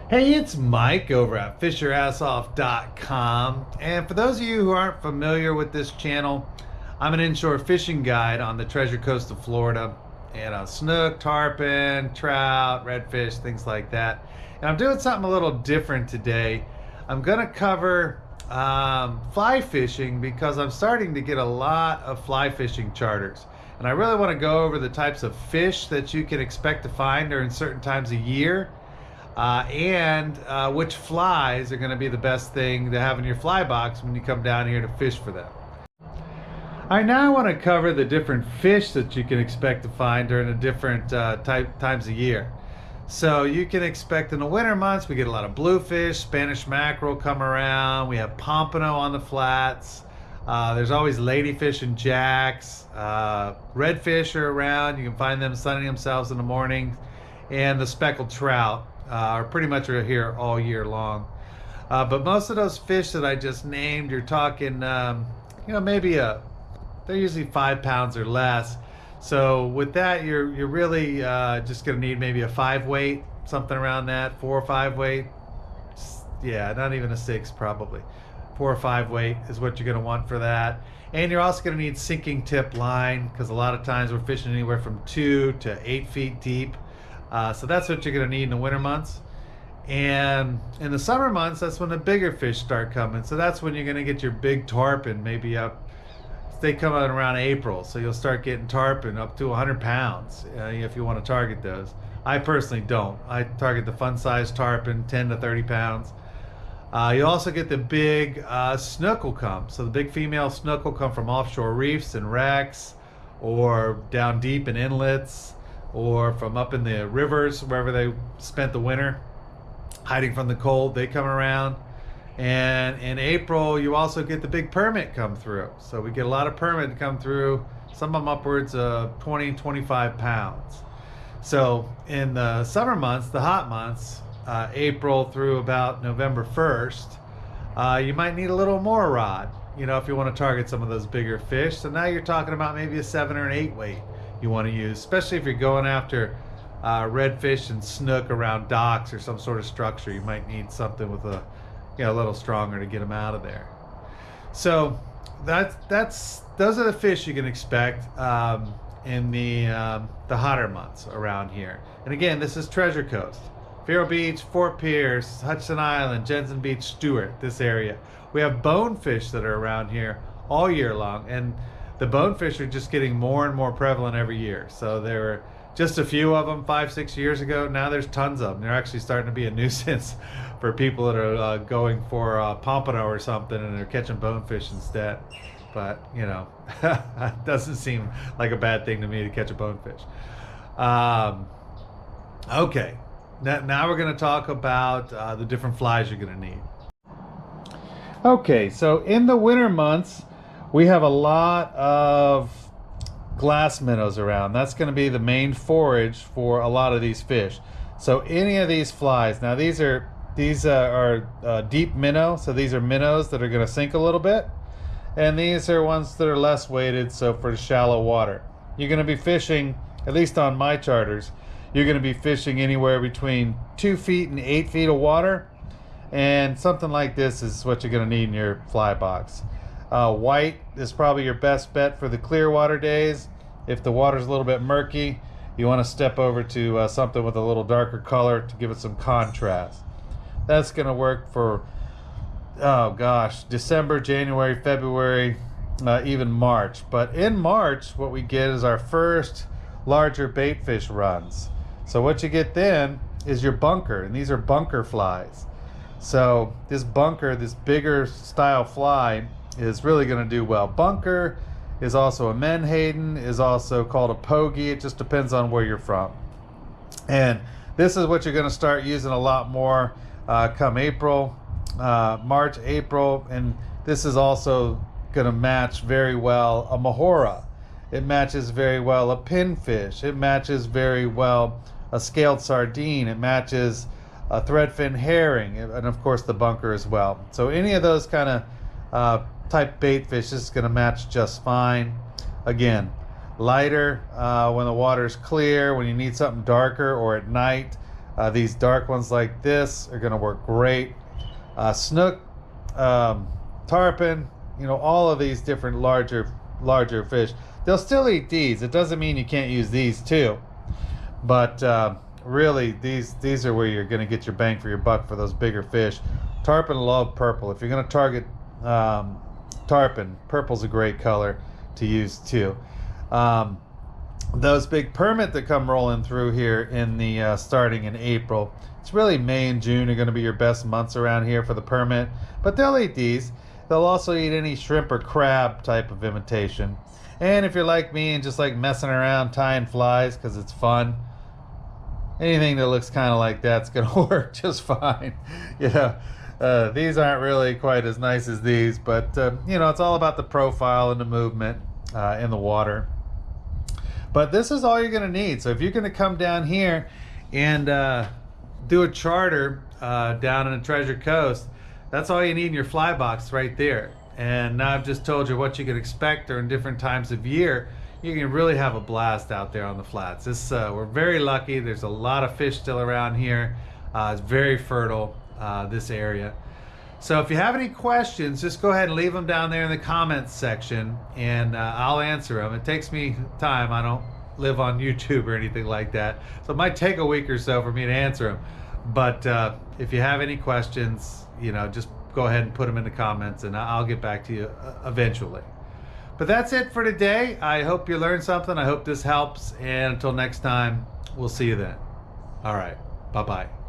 Hey, it's Mike over at fishyourassoff.com. And for those of you who aren't familiar with this channel, I'm an inshore fishing guide on the Treasure Coast of Florida. And snook, tarpon, trout, redfish, things like that. And I'm doing something a little different today. I'm going to cover fly fishing because I'm starting to get a lot of fly fishing charters. And I really want to go over the types of fish that you can expect to find during certain times of year and which flies are going to be the best thing to have in your fly box when you come down here to fish for them. All right, now I want to cover the different fish that you can expect to find during the different times of year. So you can expect in the winter months, we get a lot of bluefish, Spanish mackerel come around. We have pompano on the flats. There's always ladyfish and jacks. Redfish are around. You can find them sunning themselves in the morning. And the speckled trout are pretty much here all year long. But most of those fish that I just named, you're talking, maybe they're usually 5 pounds or less. So with that, you're really just going to need maybe a 5 weight, something around that, 4 or 5 weight. Yeah, not even a 6 probably. 4 or 5 weight is what you're going to want for that. And you're also going to need sinking tip line because a lot of times we're fishing anywhere from 2 to 8 feet deep. So that's what you're going to need in the winter months. And in the summer months, that's when the bigger fish start coming. So that's when you're going to get your big tarpon, maybe up. They come out around April, so you'll start getting tarpon up to 100 pounds if you want to target those. I personally don't. I target the fun-sized tarpon, 10 to 30 pounds. You also get the big snook will come. So the big female snook will come from offshore reefs and wrecks, or down deep in inlets, or from up in the rivers wherever they spent the winter hiding from the cold. They come around. And in April, you also get the big permit come through. So we get a lot of permit come through, some of them upwards of 20, 25 pounds. So in the summer months, the hot months, April through about November 1st, you might need a little more rod, if you want to target some of those bigger fish. So now you're talking about maybe a 7 or an 8 weight you want to use, especially if you're going after redfish and snook around docks or some sort of structure. You might need something with a little stronger to get them out of there. So those are the fish you can expect in the hotter months around here. And again, this is Treasure Coast, Vero Beach, Fort Pierce, Hudson Island, Jensen Beach, Stewart, this area. We have bonefish that are around here all year long, and the bonefish are just getting more and more prevalent every year. So there were just a few of them 5-6 years ago. Now there's tons of them. They're actually starting to be a nuisance for people that are going for pompano or something, and they're catching bonefish instead. But it doesn't seem like a bad thing to me to catch a bonefish. Okay, now we're going to talk about the different flies you're going to need. Okay, so in the winter months, we have a lot of glass minnows around. That's going to be the main forage for a lot of these fish. So any of these flies, now these are deep minnow, so these are minnows that are going to sink a little bit, and these are ones that are less weighted, so for shallow water. You're going to be fishing, at least on my charters, you're going to be fishing anywhere between 2 feet and 8 feet of water, and something like this is what you're going to need in your fly box. White is probably your best bet for the clear water days. If the water's a little bit murky, you want to step over to something with a little darker color to give it some contrast. That's going to work for, December, January, February, even March. But in March, what we get is our first larger bait fish runs. So what you get then is your bunker, and these are bunker flies. So this bunker, this bigger style fly, is really going to do well. Bunker is also a menhaden, is also called a pogey. It just depends on where you're from. And this is what you're going to start using a lot more come April, March, April. And this is also going to match very well a mahora. It matches very well a pinfish. It matches very well a scaled sardine. It matches a threadfin herring, and of course the bunker as well. So any of those kind of type bait fish is going to match just fine. Again, lighter when the water is clear, when you need something darker, or at night These dark ones like this are going to work great. Snook, tarpon, you know, all of these different larger fish, they'll still eat these. It doesn't mean you can't use these too, but really these are where you're going to get your bang for your buck for those bigger fish. Tarpon love purple. If you're going to target tarpon, purple's a great color to use too. Those big permit that come rolling through here in the starting in April, it's really May and June are going to be your best months around here for the permit, but they'll eat these. They'll also eat any shrimp or crab type of imitation. And if you're like me and just like messing around tying flies because it's fun, anything that looks kind of like that's going to work just fine. You know, these aren't really quite as nice as these, but you know, it's all about the profile and the movement in the water. But this is all you're going to need. So if you're going to come down here and do a charter down in the Treasure Coast, that's all you need in your fly box right there. And now I've just told you what you can expect during different times of year. You can really have a blast out there on the flats. We're very lucky. There's a lot of fish still around here. It's very fertile, this area. So if you have any questions, just go ahead and leave them down there in the comments section, and I'll answer them. It takes me time. I don't live on YouTube or anything like that, so it might take a week or so for me to answer them. But if you have any questions, you know, just go ahead and put them in the comments, and I'll get back to you eventually. But that's it for today. I hope you learned something. I hope this helps, and until next time, we'll see you then. All right, bye-bye.